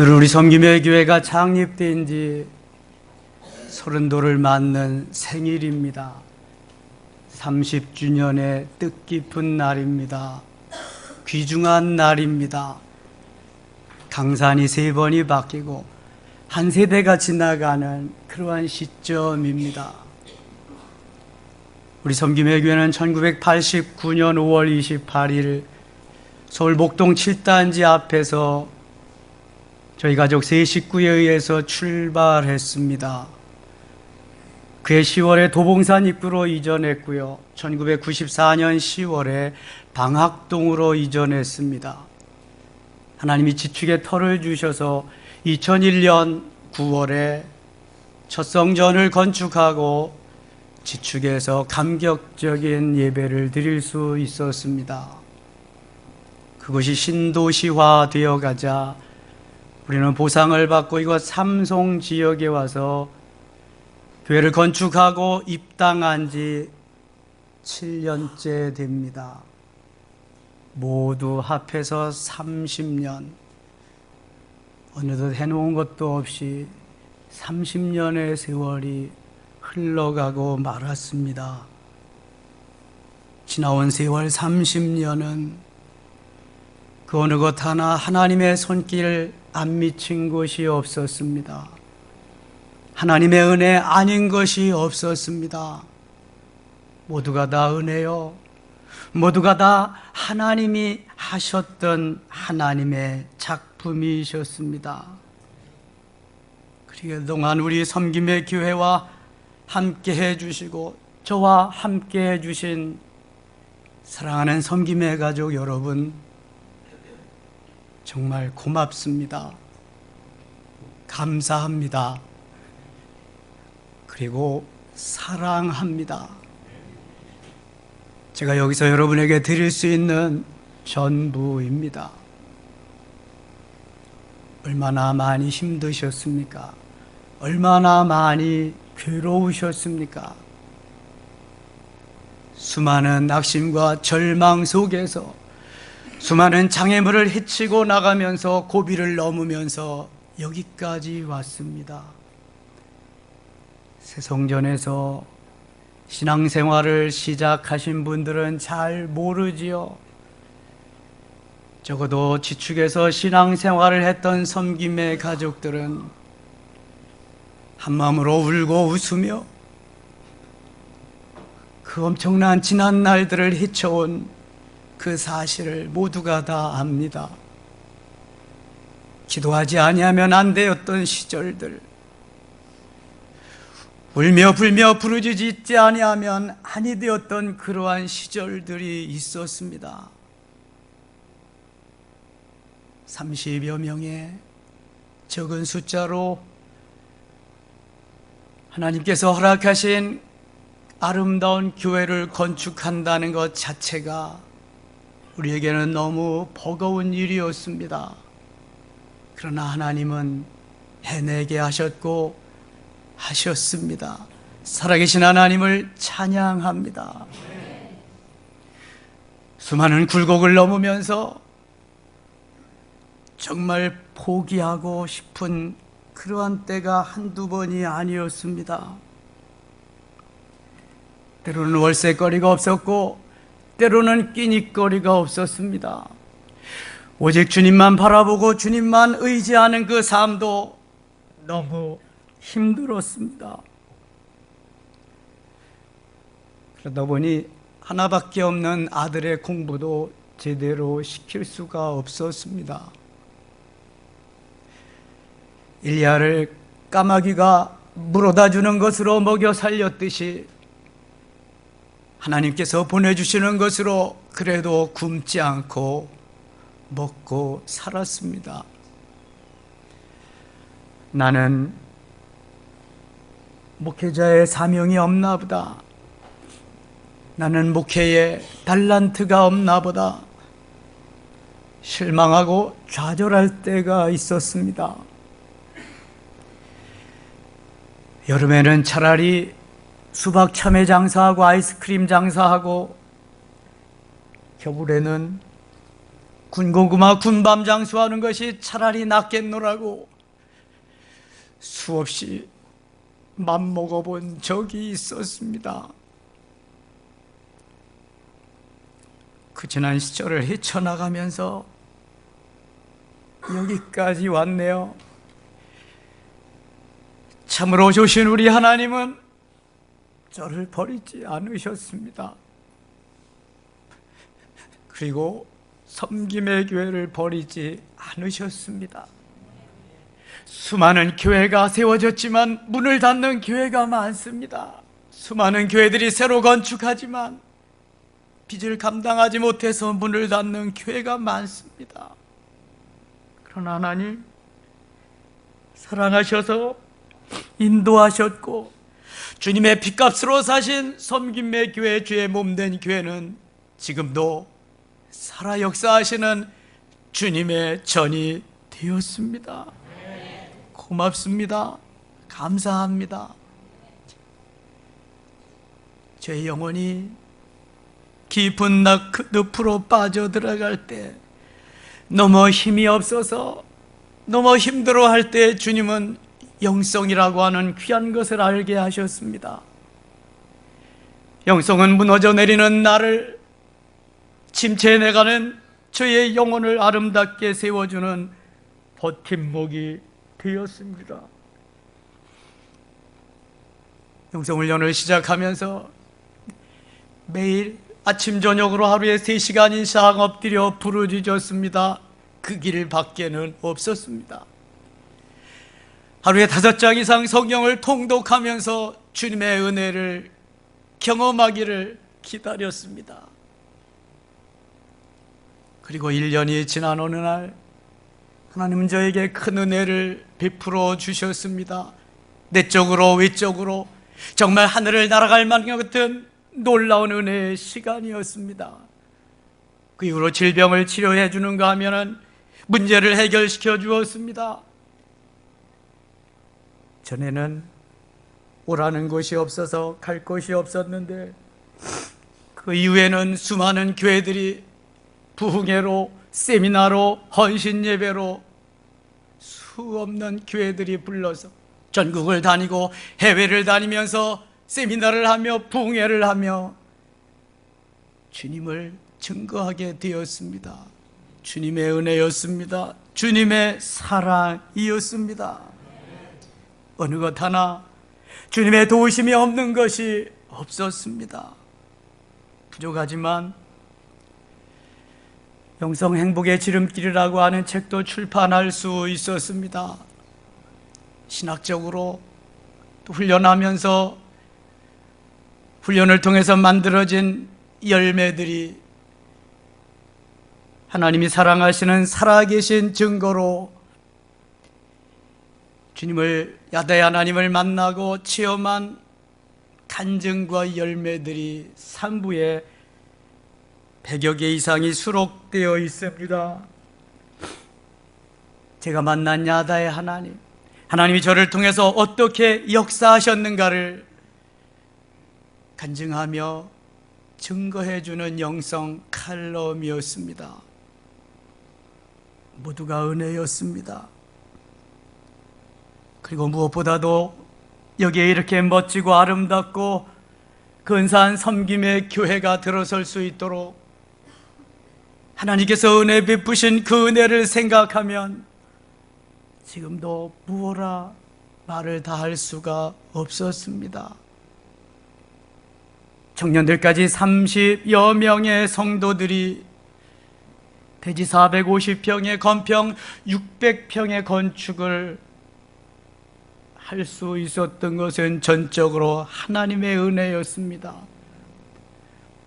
오늘 우리 섬김의 교회가 창립된 지 30도를 맞는 생일입니다. 30주년의 뜻깊은 날입니다. 귀중한 날입니다. 강산이 3번이 바뀌고 한 세대가 지나가는 그러한 시점입니다. 우리 섬김의 교회는 1989년 5월 28일 서울 목동 7단지 앞에서 저희 가족 세 식구에 의해서 출발했습니다. 그해 10월에 도봉산 입구로 이전했고요. 1994년 10월에 방학동으로 이전했습니다. 하나님이 지축의 터를 주셔서 2001년 9월에 첫 성전을 건축하고 지축에서 감격적인 예배를 드릴 수 있었습니다. 그것이 신도시화 되어 가자 우리는 보상을 받고 이곳 삼송 지역에 와서 교회를 건축하고 입당한 지 7년째 됩니다. 모두 합해서 30년. 어느덧 해놓은 것도 없이 30년의 세월이 흘러가고 말았습니다. 지나온 세월 30년은 그 어느 것 하나 하나님의 손길 안 미친 것이 없었습니다. 하나님의 은혜 아닌 것이 없었습니다. 모두가 다 은혜요. 모두가 다 하나님이 하셨던 하나님의 작품이셨습니다. 그동안 우리 섬김의 교회와 함께 해주시고 저와 함께 해주신 사랑하는 섬김의 가족 여러분, 정말 고맙습니다. 감사합니다. 그리고 사랑합니다. 제가 여기서 여러분에게 드릴 수 있는 전부입니다. 얼마나 많이 힘드셨습니까? 얼마나 많이 괴로우셨습니까? 수많은 낙심과 절망 속에서 수많은 장애물을 헤치고 나가면서 고비를 넘으면서 여기까지 왔습니다. 새성전에서 신앙생활을 시작하신 분들은 잘 모르지요. 적어도 지축에서 신앙생활을 했던 섬김의 가족들은 한마음으로 울고 웃으며 그 엄청난 지난 날들을 헤쳐온 그 사실을 모두가 다 압니다. 기도하지 아니하면 안 되었던 시절들, 울며 불며 부르짖지 아니하면 아니 되었던 그러한 시절들이 있었습니다. 30여 명의 적은 숫자로 하나님께서 허락하신 아름다운 교회를 건축한다는 것 자체가 우리에게는 너무 버거운 일이었습니다. 그러나 하나님은 해내게 하셨고 하셨습니다. 살아계신 하나님을 찬양합니다. 수많은 굴곡을 넘으면서 정말 포기하고 싶은 그러한 때가 한두 번이 아니었습니다. 때로는 월세거리가 없었고 때로는 끼니거리가 없었습니다. 오직 주님만 바라보고 주님만 의지하는 그 삶도 너무 힘들었습니다. 그러다 보니 하나밖에 없는 아들의 공부도 제대로 시킬 수가 없었습니다. 일리야를 까마귀가 물어다 주는 것으로 먹여 살렸듯이 하나님께서 보내주시는 것으로 그래도 굶지 않고 먹고 살았습니다. 나는 목회자의 사명이 없나 보다. 나는 목회에 달란트가 없나 보다. 실망하고 좌절할 때가 있었습니다. 여름에는 차라리 수박 참외 장사하고 아이스크림 장사하고, 겨울에는 군고구마 군밤 장수하는 것이 차라리 낫겠노라고 수없이 맘먹어본 적이 있었습니다. 그 지난 시절을 헤쳐나가면서 여기까지 왔네요. 참으로 조신 우리 하나님은 저를 버리지 않으셨습니다. 그리고 섬김의 교회를 버리지 않으셨습니다. 수많은 교회가 세워졌지만 문을 닫는 교회가 많습니다. 수많은 교회들이 새로 건축하지만 빚을 감당하지 못해서 문을 닫는 교회가 많습니다. 그러나 하나님 사랑하셔서 인도하셨고 주님의 핏값으로 사신 섬김의 교회, 주의 몸된 교회는 지금도 살아 역사하시는 주님의 전이 되었습니다. 고맙습니다. 감사합니다. 제 영혼이 깊은 늪으로 빠져들어갈 때, 너무 힘이 없어서 너무 힘들어할 때 주님은 영성이라고 하는 귀한 것을 알게 하셨습니다. 영성은 무너져 내리는 나를 침체해내가는 저의 영혼을 아름답게 세워주는 버팀목이 되었습니다. 영성훈련을 시작하면서 매일 아침 저녁으로 하루에 3시간 이상 엎드려 부르짖었습니다. 그 길 밖에는 없었습니다. 하루에 5장 이상 성경을 통독하면서 주님의 은혜를 경험하기를 기다렸습니다. 그리고 1년이 지난 어느 날 하나님은 저에게 큰 은혜를 베풀어 주셨습니다. 내적으로 외적으로 정말 하늘을 날아갈 만큼 같은 놀라운 은혜의 시간이었습니다. 그 이후로 질병을 치료해 주는가 하면은 문제를 해결시켜 주었습니다. 전에는 오라는 곳이 없어서 갈 곳이 없었는데 그 이후에는 수많은 교회들이 부흥회로, 세미나로, 헌신 예배로 수 없는 교회들이 불러서 전국을 다니고 해외를 다니면서 세미나를 하며 부흥회를 하며 주님을 증거하게 되었습니다. 주님의 은혜였습니다. 주님의 사랑이었습니다. 어느 것 하나 주님의 도우심이 없는 것이 없었습니다. 부족하지만 영성 행복의 지름길이라고 하는 책도 출판할 수 있었습니다. 신학적으로 또 훈련하면서 훈련을 통해서 만들어진 열매들이 하나님이 사랑하시는 살아계신 증거로 주님을, 야다의 하나님을 만나고 체험한 간증과 열매들이 3부에 100여 개 이상이 수록되어 있습니다. 제가 만난 야다의 하나님, 하나님이 저를 통해서 어떻게 역사하셨는가를 간증하며 증거해주는 영성 칼럼이었습니다. 모두가 은혜였습니다. 그리고 무엇보다도 여기에 이렇게 멋지고 아름답고 근사한 섬김의 교회가 들어설 수 있도록 하나님께서 은혜 베푸신 그 은혜를 생각하면 지금도 무어라 말을 다 할 수가 없었습니다. 청년들까지 30여 명의 성도들이 대지 450평의 건평 600평의 건축을 할 수 있었던 것은 전적으로 하나님의 은혜였습니다.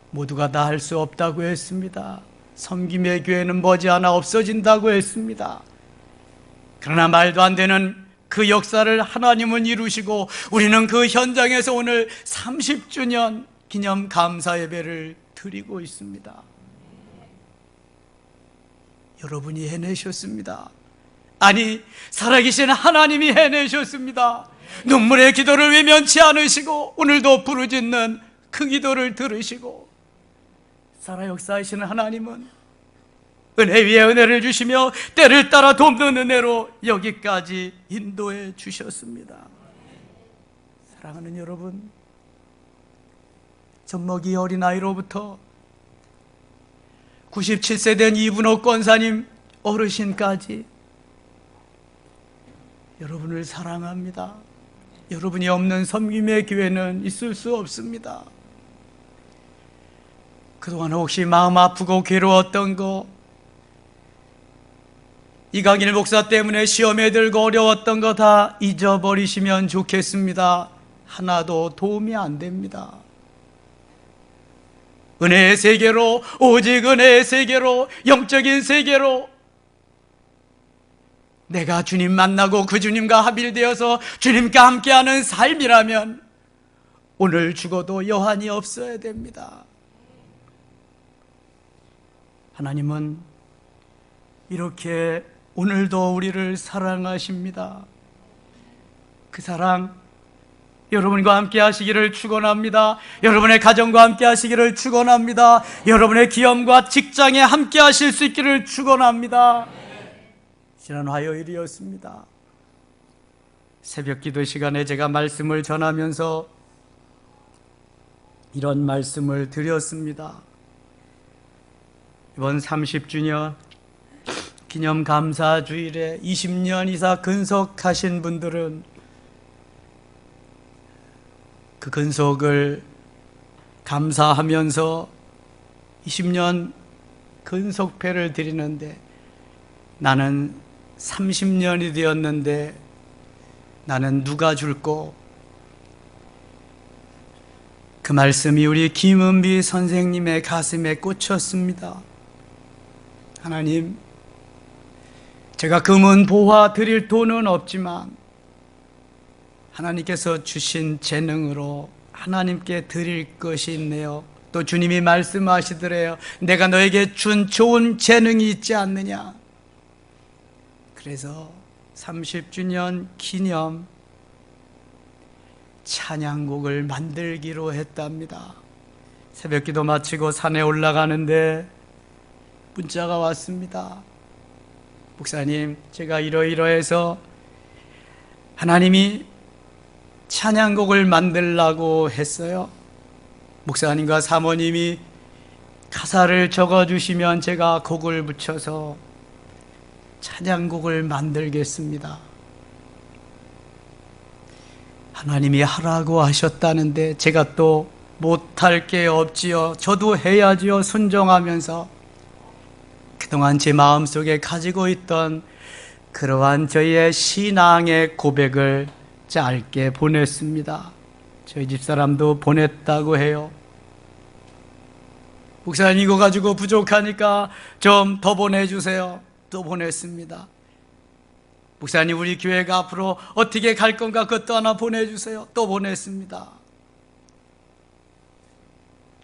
모두가 다 할 수 없다고 했습니다. 섬김의 교회는 머지않아 없어진다고 했습니다. 그러나 말도 안 되는 그 역사를 하나님은 이루시고 우리는 그 현장에서 오늘 30주년 기념 감사 예배를 드리고 있습니다. 여러분이 해내셨습니다. 아니, 살아계신 하나님이 해내셨습니다. 눈물의 기도를 외면치 않으시고 오늘도 부르짖는 그 기도를 들으시고 살아 역사하시는 하나님은 은혜 위에 은혜를 주시며 때를 따라 돕는 은혜로 여기까지 인도해 주셨습니다. 사랑하는 여러분, 젖먹이 어린아이로부터 97세 된 이분호 권사님 어르신까지 여러분을 사랑합니다. 여러분이 없는 섬김의 교회는 있을 수 없습니다. 그동안 혹시 마음 아프고 괴로웠던 거, 이강일 목사 때문에 시험에 들고 어려웠던 거 다 잊어버리시면 좋겠습니다. 하나도 도움이 안 됩니다. 은혜의 세계로, 오직 은혜의 세계로, 영적인 세계로 내가 주님 만나고 그 주님과 합일되어서 주님과 함께하는 삶이라면 오늘 죽어도 여한이 없어야 됩니다. 하나님은 이렇게 오늘도 우리를 사랑하십니다. 그 사랑 여러분과 함께 하시기를 축원합니다. 여러분의 가정과 함께 하시기를 축원합니다. 여러분의 기업과 직장에 함께 하실 수 있기를 축원합니다. 지난 화요일이었습니다. 새벽 기도 시간에 제가 말씀을 전하면서 이런 말씀을 드렸습니다. 이번 30주년 기념 감사 주일에 20년 이상 근속하신 분들은 그 근속을 감사하면서 20년 근속패를 드리는데, 나는 30년이 되었는데 나는 누가 줄꼬? 그 말씀이 우리 김은비 선생님의 가슴에 꽂혔습니다. 하나님, 제가 금은 보화 드릴 돈은 없지만 하나님께서 주신 재능으로 하나님께 드릴 것이 있네요. 또 주님이 말씀하시더래요. 내가 너에게 준 좋은 재능이 있지 않느냐. 그래서 30주년 기념 찬양곡을 만들기로 했답니다. 새벽기도 마치고 산에 올라가는데 문자가 왔습니다. 목사님, 제가 이러이러해서 하나님이 찬양곡을 만들라고 했어요. 목사님과 사모님이 가사를 적어주시면 제가 곡을 붙여서 찬양곡을 만들겠습니다. 하나님이 하라고 하셨다는데 제가 또 못할 게 없지요. 저도 해야지요. 순종하면서 그동안 제 마음속에 가지고 있던 그러한 저희의 신앙의 고백을 짧게 보냈습니다. 저희 집사람도 보냈다고 해요. 목사님, 이거 가지고 부족하니까 좀 더 보내주세요. 또 보냈습니다. 목사님, 우리 교회가 앞으로 어떻게 갈 건가 그것도 하나 보내주세요. 또 보냈습니다.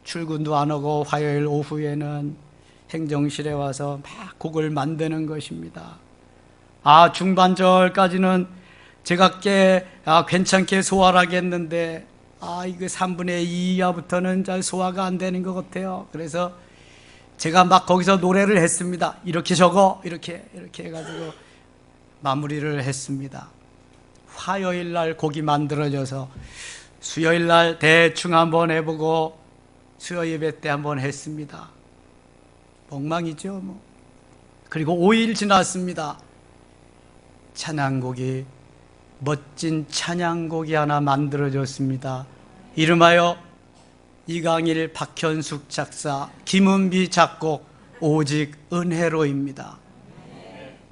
출근도 안 하고 화요일 오후에는 행정실에 와서 막 곡을 만드는 것입니다. 중반절까지는 제가 괜찮게 소화를 하겠는데 이거 3분의 2 이하부터는 잘 소화가 안 되는 것 같아요. 그래서 제가 막 거기서 노래를 했습니다. 이렇게 적어 이렇게 해가지고 마무리를 했습니다. 화요일 날 곡이 만들어져서 수요일 날 대충 한번 해보고 수요 예배 때 한번 했습니다. 엉망이죠 뭐. 그리고 5일 지났습니다. 찬양곡이, 멋진 찬양곡이 하나 만들어졌습니다. 이름하여 이강일, 박현숙 작사, 김은비 작곡, 오직 은혜로입니다.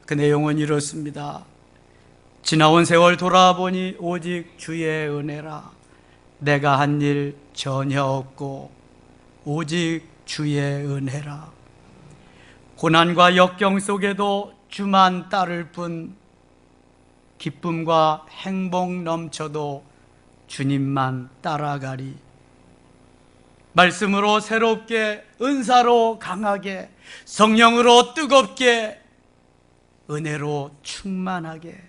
그 내용은 이렇습니다. 지나온 세월 돌아보니 오직 주의 은혜라. 내가 한 일 전혀 없고 오직 주의 은혜라. 고난과 역경 속에도 주만 따를 뿐, 기쁨과 행복 넘쳐도 주님만 따라가리. 말씀으로 새롭게, 은사로 강하게, 성령으로 뜨겁게, 은혜로 충만하게,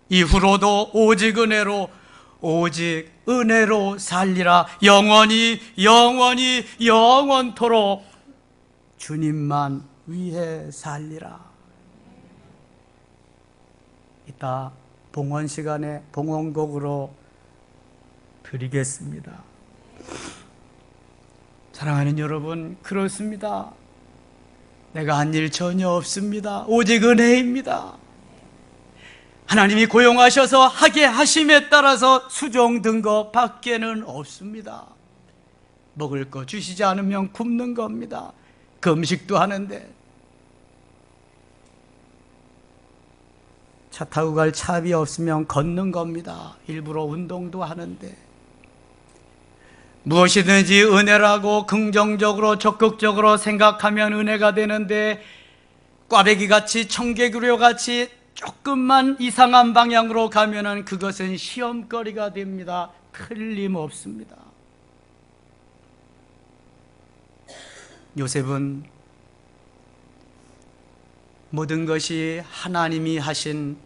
이후로도 오직 은혜로, 오직 은혜로 살리라. 영원히 영원히 영원토록 주님만 위해 살리라. 이따 봉헌 시간에 봉헌곡으로 드리겠습니다. 사랑하는 여러분, 그렇습니다. 내가 한 일 전혀 없습니다. 오직 은혜입니다. 하나님이 고용하셔서 하게 하심에 따라서 수종 든 것 밖에는 없습니다. 먹을 거 주시지 않으면 굶는 겁니다. 금식도 하는데, 차 타고 갈 차비 없으면 걷는 겁니다. 일부러 운동도 하는데, 무엇이든지 은혜라고 긍정적으로 적극적으로 생각하면 은혜가 되는데, 꽈배기같이 청개구리같이 조금만 이상한 방향으로 가면은 그것은 시험거리가 됩니다. 틀림없습니다. 요셉은 모든 것이 하나님이 하셨어요,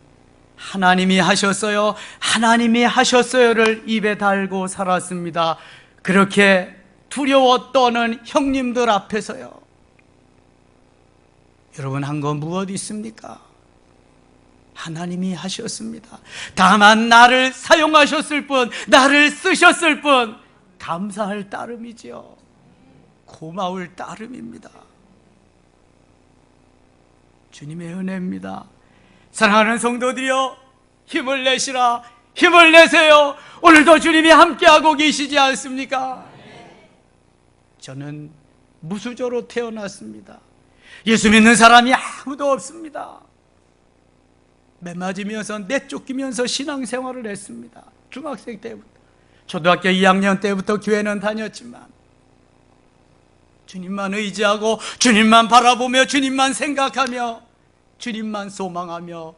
하나님이 하셨어요를 입에 달고 살았습니다. 그렇게 두려워 떠는 형님들 앞에서요. 여러분, 한 건 무엇 있습니까? 하나님이 하셨습니다. 다만 나를 사용하셨을 뿐, 나를 쓰셨을 뿐, 감사할 따름이지요. 고마울 따름입니다. 주님의 은혜입니다. 사랑하는 성도들이여, 힘을 내시라, 힘을 내세요. 오늘도 주님이 함께하고 계시지 않습니까? 저는 무수저로 태어났습니다. 예수 믿는 사람이 아무도 없습니다. 매 맞으면서 내쫓기면서 신앙생활을 했습니다. 중학생 때부터, 초등학교 2학년 때부터 교회는 다녔지만 주님만 의지하고 주님만 바라보며 주님만 생각하며 주님만 소망하며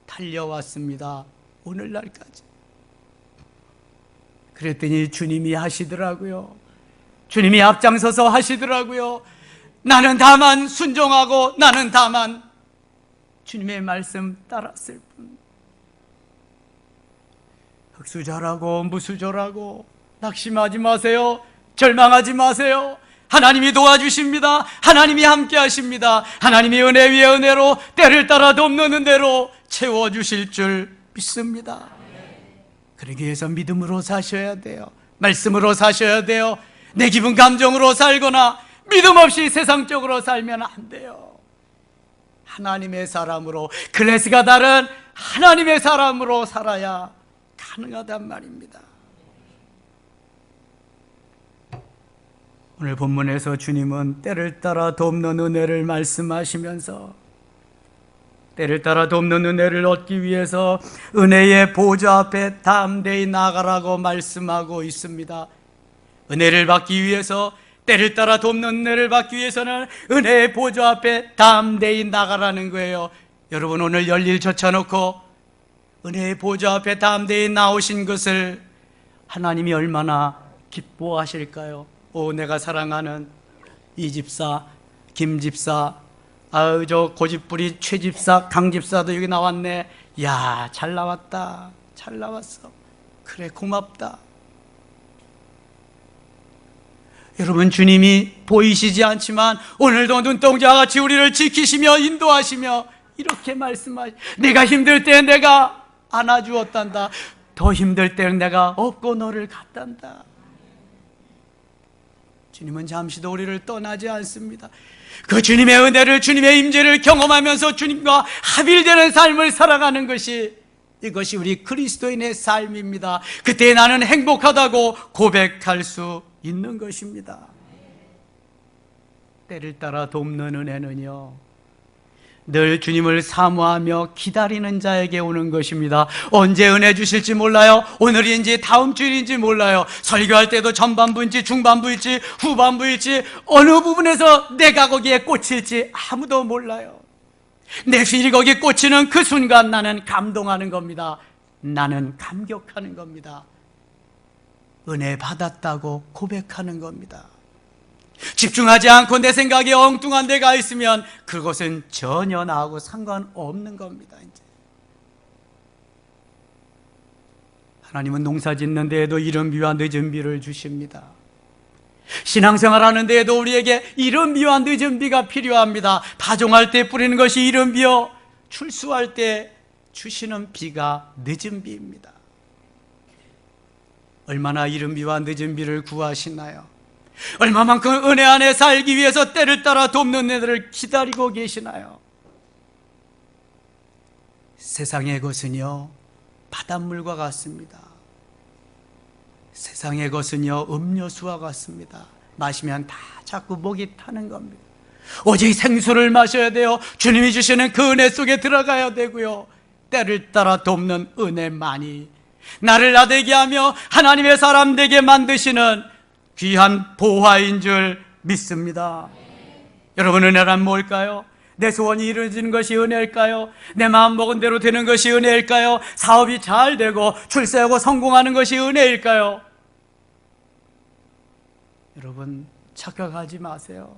달려왔습니다. 오늘날까지. 그랬더니 주님이 하시더라고요. 주님이 앞장서서 하시더라고요. 나는 다만 순종하고 나는 다만 주님의 말씀 따랐을 뿐. 흑수저라고 무수저라고 낙심하지 마세요. 절망하지 마세요. 하나님이 도와주십니다. 하나님이 함께 하십니다. 하나님이 은혜 위에 은혜로 때를 따라 돕는 은혜로 채워주실 줄 믿습니다. 그러기 위해서 믿음으로 사셔야 돼요. 말씀으로 사셔야 돼요. 내 기분 감정으로 살거나 믿음 없이 세상적으로 살면 안 돼요. 하나님의 사람으로, 클래스가 다른 하나님의 사람으로 살아야 가능하단 말입니다. 오늘 본문에서 주님은 때를 따라 돕는 은혜를 말씀하시면서 때를 따라 돕는 은혜를 얻기 위해서 은혜의 보좌 앞에 담대히 나가라고 말씀하고 있습니다. 은혜를 받기 위해서, 때를 따라 돕는 은혜를 받기 위해서는 은혜의 보좌 앞에 담대히 나가라는 거예요. 여러분, 오늘 열일 젖혀놓고 은혜의 보좌 앞에 담대히 나오신 것을 하나님이 얼마나 기뻐하실까요? 오, 내가 사랑하는 이 집사, 김 집사, 아유, 저 고집부리 최 집사, 강 집사도 여기 나왔네. 야, 잘 나왔다. 잘 나왔어. 그래, 고맙다. 여러분, 주님이 보이시지 않지만 오늘도 눈동자와 같이 우리를 지키시며 인도하시며 이렇게 말씀하시, 내가 힘들 때 내가 안아주었단다. 더 힘들 때는 내가 업고 너를 갔단다. 주님은 잠시도 우리를 떠나지 않습니다. 그 주님의 은혜를, 주님의 임재를 경험하면서 주님과 합일되는 삶을 살아가는 것이, 이것이 우리 그리스도인의 삶입니다. 그때 나는 행복하다고 고백할 수 있는 것입니다. 때를 따라 돕는 은혜는요, 늘 주님을 사모하며 기다리는 자에게 오는 것입니다. 언제 은혜 주실지 몰라요. 오늘인지 다음 주일인지 몰라요. 설교할 때도 전반부일지 중반부일지 후반부일지 어느 부분에서 내가 거기에 꽂힐지 아무도 몰라요. 내 휠이 거기에 꽂히는 그 순간 나는 감동하는 겁니다. 나는 감격하는 겁니다. 은혜 받았다고 고백하는 겁니다. 집중하지 않고 내 생각에 엉뚱한 데가 있으면 그것은 전혀 나하고 상관없는 겁니다. 이제 하나님은 농사 짓는 데에도 이른 비와 늦은 비를 주십니다. 신앙생활 하는 데에도 우리에게 이른 비와 늦은 비가 필요합니다. 파종할 때 뿌리는 것이 이른 비요, 출수할 때 주시는 비가 늦은 비입니다. 얼마나 이른 비와 늦은 비를 구하시나요? 얼마만큼 은혜 안에 살기 위해서 때를 따라 돕는 애들을 기다리고 계시나요? 세상의 것은요, 바닷물과 같습니다. 세상의 것은요, 음료수와 같습니다. 마시면 다 자꾸 목이 타는 겁니다. 오직 생수를 마셔야 돼요. 주님이 주시는 그 은혜 속에 들어가야 되고요. 때를 따라 돕는 은혜만이 나를 나되게 하며 하나님의 사람 되게 만드시는 귀한 보화인 줄 믿습니다. 여러분, 은혜란 뭘까요? 내 소원이 이루어지는 것이 은혜일까요? 내 마음 먹은 대로 되는 것이 은혜일까요? 사업이 잘 되고 출세하고 성공하는 것이 은혜일까요? 여러분, 착각하지 마세요.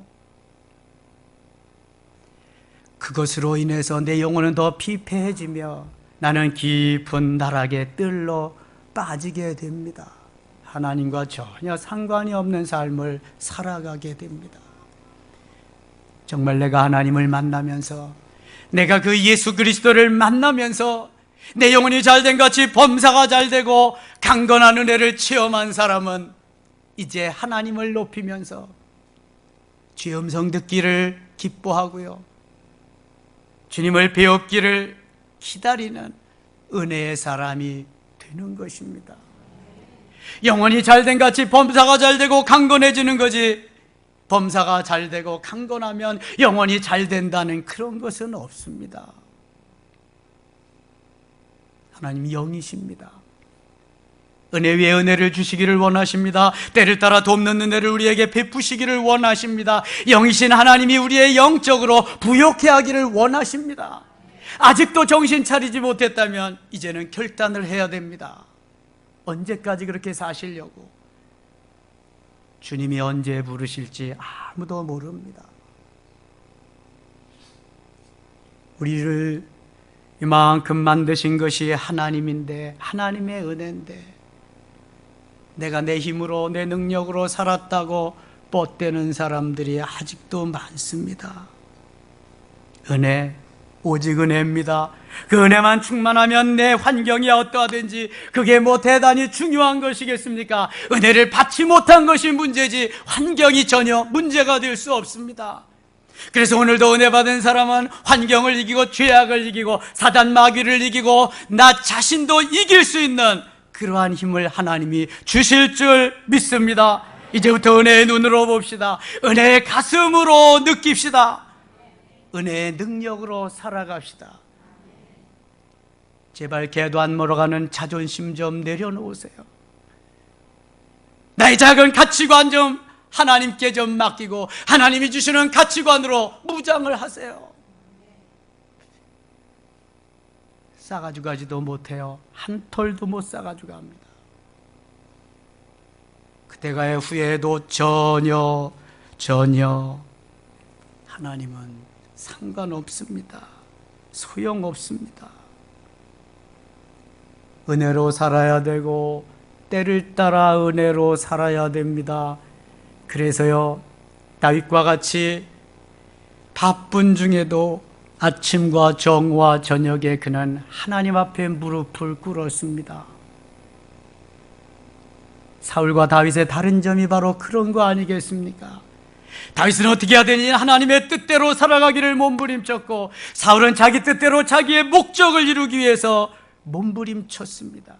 그것으로 인해서 내 영혼은 더 피폐해지며 나는 깊은 나락의 뜰로 빠지게 됩니다. 하나님과 전혀 상관이 없는 삶을 살아가게 됩니다. 정말 내가 하나님을 만나면서, 내가 그 예수 그리스도를 만나면서 내 영혼이 잘된 같이 범사가 잘되고 강건한 은혜를 체험한 사람은 이제 하나님을 높이면서 주의 음성 듣기를 기뻐하고요, 주님을 배웁기를 기다리는 은혜의 사람이 되는 것입니다. 영혼이 잘된 같이 범사가 잘되고 강건해지는 거지, 범사가 잘되고 강건하면 영혼이 잘된다는 그런 것은 없습니다. 하나님이 영이십니다. 은혜 위에 은혜를 주시기를 원하십니다. 때를 따라 돕는 은혜를 우리에게 베푸시기를 원하십니다. 영이신 하나님이 우리의 영적으로 부욕해 하기를 원하십니다. 아직도 정신 차리지 못했다면 이제는 결단을 해야 됩니다. 언제까지 그렇게 사시려고? 주님이 언제 부르실지 아무도 모릅니다. 우리를 이만큼 만드신 것이 하나님인데, 하나님의 은혜인데, 내가 내 힘으로 내 능력으로 살았다고 뻗대는 사람들이 아직도 많습니다. 은혜, 오직 은혜입니다. 그 은혜만 충만하면 내 환경이 어떠하든지 그게 뭐 대단히 중요한 것이겠습니까? 은혜를 받지 못한 것이 문제지 환경이 전혀 문제가 될 수 없습니다. 그래서 오늘도 은혜 받은 사람은 환경을 이기고 죄악을 이기고 사단 마귀를 이기고 나 자신도 이길 수 있는 그러한 힘을 하나님이 주실 줄 믿습니다. 이제부터 은혜의 눈으로 봅시다. 은혜의 가슴으로 느낍시다. 은혜의 능력으로 살아갑시다. 제발 개도 안 물어가는 자존심 좀 내려놓으세요. 나의 작은 가치관 좀 하나님께 좀 맡기고 하나님이 주시는 가치관으로 무장을 하세요. 싸가지고 가지도 못해요. 한 톨도 못 싸가지고 갑니다. 그때가의 후회도 전혀 하나님은 상관없습니다. 소용없습니다. 은혜로 살아야 되고 때를 따라 은혜로 살아야 됩니다. 그래서요, 다윗과 같이 바쁜 중에도 아침과 정오와 저녁에 그는 하나님 앞에 무릎을 꿇었습니다. 사울과 다윗의 다른 점이 바로 그런 거 아니겠습니까? 다윗은 어떻게 해야 되니 하나님의 뜻대로 살아가기를 몸부림쳤고, 사울은 자기 뜻대로 자기의 목적을 이루기 위해서 몸부림쳤습니다.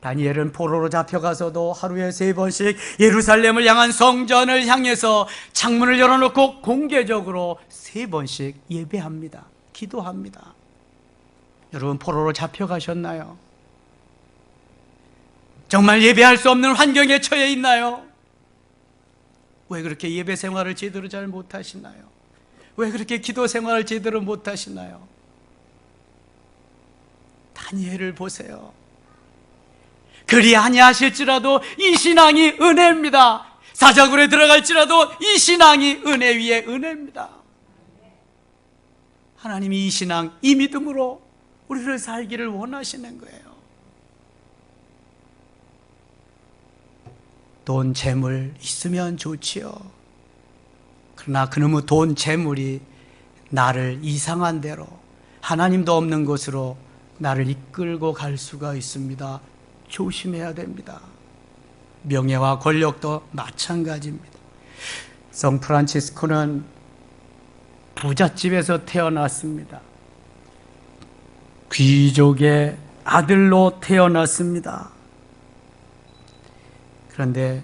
다니엘은 포로로 잡혀가서도 하루에 3번씩 예루살렘을 향한 성전을 향해서 창문을 열어놓고 공개적으로 3번씩 예배합니다. 기도합니다. 여러분, 포로로 잡혀가셨나요? 정말 예배할 수 없는 환경에 처해 있나요? 왜 그렇게 예배 생활을 제대로 잘 못하시나요? 왜 그렇게 기도 생활을 제대로 못하시나요? 다니엘을 보세요. 그리 아니하실지라도 이 신앙이 은혜입니다. 사자굴에 들어갈지라도 이 신앙이 은혜 위에 은혜입니다. 하나님이 이 신앙, 이 믿음으로 우리를 살기를 원하시는 거예요. 돈, 재물 있으면 좋지요. 그러나 그놈의 돈, 재물이 나를 이상한 데로, 하나님도 없는 곳으로 나를 이끌고 갈 수가 있습니다. 조심해야 됩니다. 명예와 권력도 마찬가지입니다. 성 프란치스코는 부잣집에서 태어났습니다. 귀족의 아들로 태어났습니다. 그런데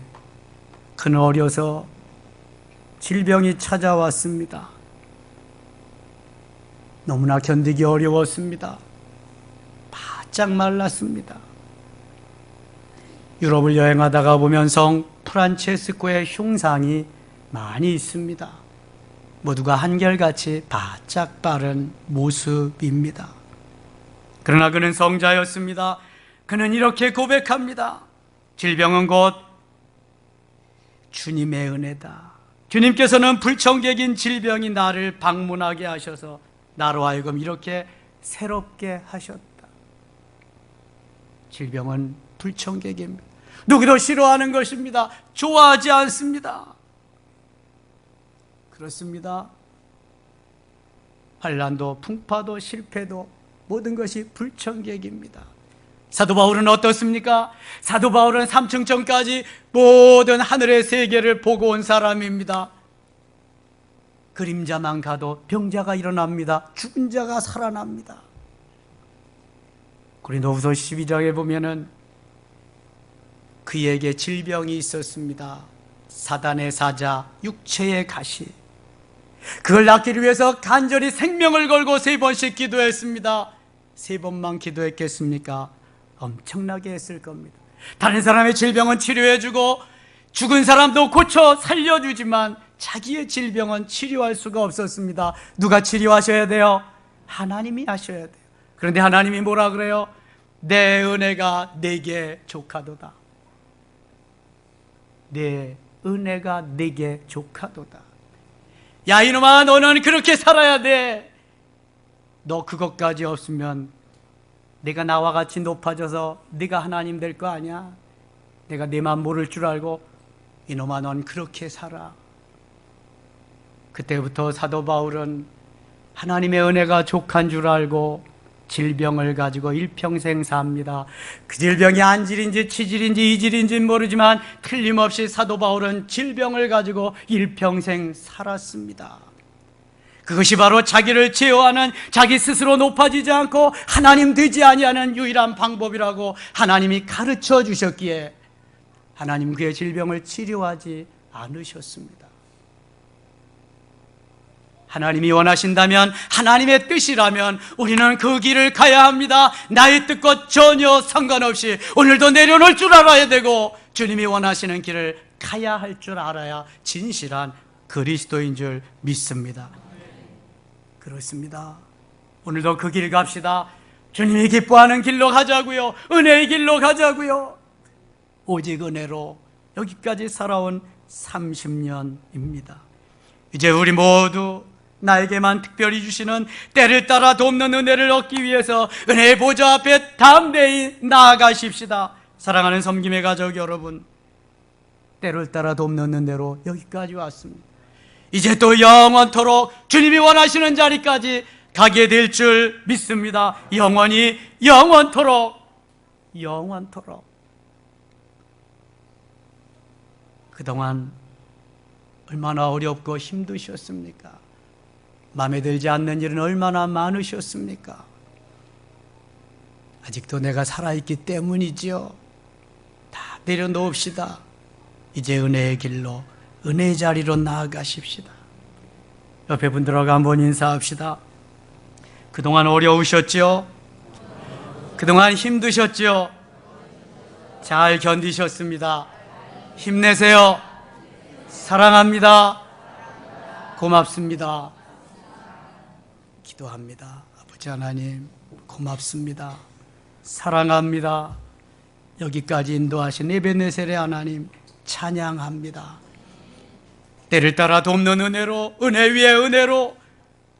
그는 어려서 질병이 찾아왔습니다. 너무나 견디기 어려웠습니다. 바짝 말랐습니다. 유럽을 여행하다가 보면 성 프란체스코의 흉상이 많이 있습니다. 모두가 한결같이 바짝 바른 모습입니다. 그러나 그는 성자였습니다. 그는 이렇게 고백합니다. 질병은 곧 주님의 은혜다. 주님께서는 불청객인 질병이 나를 방문하게 하셔서 나로 하여금 이렇게 새롭게 하셨다. 질병은 불청객입니다. 누구도 싫어하는 것입니다. 좋아하지 않습니다. 그렇습니다. 환난도 풍파도 실패도 모든 것이 불청객입니다. 사도 바울은 어떻습니까? 사도 바울은 삼층천까지 모든 하늘의 세계를 보고 온 사람입니다. 그림자만 가도 병자가 일어납니다. 죽은 자가 살아납니다. 고린도후서 12장에 보면은 그에게 질병이 있었습니다. 사단의 사자, 육체의 가시. 그걸 낫기를 위해서 간절히 생명을 걸고 3번씩 기도했습니다. 3번만 기도했겠습니까? 엄청나게 했을 겁니다. 다른 사람의 질병은 치료해주고 죽은 사람도 고쳐 살려주지만 자기의 질병은 치료할 수가 없었습니다. 누가 치료하셔야 돼요? 하나님이 하셔야 돼요. 그런데 하나님이 뭐라 그래요? 내 은혜가 내게 족하도다. 내 은혜가 내게 족하도다. 야 이놈아, 너는 그렇게 살아야 돼. 너 그것까지 없으면 내가 나와 같이 높아져서 네가 하나님 될 거 아니야. 내가 네만 모를 줄 알고 이놈아 넌 그렇게 살아. 그때부터 사도 바울은 하나님의 은혜가 족한 줄 알고 질병을 가지고 일평생 삽니다. 그 질병이 안질인지 치질인지 이질인지 모르지만 틀림없이 사도 바울은 질병을 가지고 일평생 살았습니다. 그것이 바로 자기를 제어하는, 자기 스스로 높아지지 않고 하나님 되지 아니하는 유일한 방법이라고 하나님이 가르쳐 주셨기에 하나님 그의 질병을 치료하지 않으셨습니다. 하나님이 원하신다면, 하나님의 뜻이라면 우리는 그 길을 가야 합니다. 나의 뜻과 전혀 상관없이 오늘도 내려놓을 줄 알아야 되고 주님이 원하시는 길을 가야 할 줄 알아야 진실한 그리스도인 줄 믿습니다. 그렇습니다. 오늘도 그 길 갑시다. 주님이 기뻐하는 길로 가자고요. 은혜의 길로 가자고요. 오직 은혜로 여기까지 살아온 30년입니다. 이제 우리 모두 나에게만 특별히 주시는 때를 따라 돕는 은혜를 얻기 위해서 은혜의 보좌 앞에 담대히 나아가십시다. 사랑하는 섬김의 가족 여러분, 때를 따라 돕는 은혜로 여기까지 왔습니다. 이제 또 영원토록 주님이 원하시는 자리까지 가게 될 줄 믿습니다. 영원히, 영원토록, 영원토록. 그동안 얼마나 어렵고 힘드셨습니까? 마음에 들지 않는 일은 얼마나 많으셨습니까? 아직도 내가 살아있기 때문이지요. 다 내려놓읍시다. 이제 은혜의 길로, 은혜의 자리로 나아가십시다. 옆에 분들하고 한번 인사합시다. 그동안 어려우셨죠? 그동안 힘드셨죠? 잘 견디셨습니다. 힘내세요. 사랑합니다. 고맙습니다. 기도합니다. 아버지 하나님 고맙습니다. 사랑합니다. 여기까지 인도하신 에베네셀의 하나님 찬양합니다. 때를 따라 돕는 은혜로, 은혜 위에 은혜로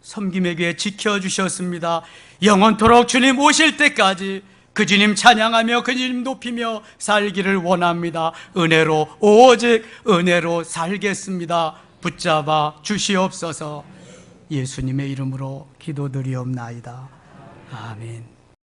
섬김의 귀에 지켜주셨습니다. 영원토록 주님 오실 때까지 그 주님 찬양하며 그 주님 높이며 살기를 원합니다. 은혜로, 오직 은혜로 살겠습니다. 붙잡아 주시옵소서. 예수님의 이름으로 기도드리옵나이다. 아멘.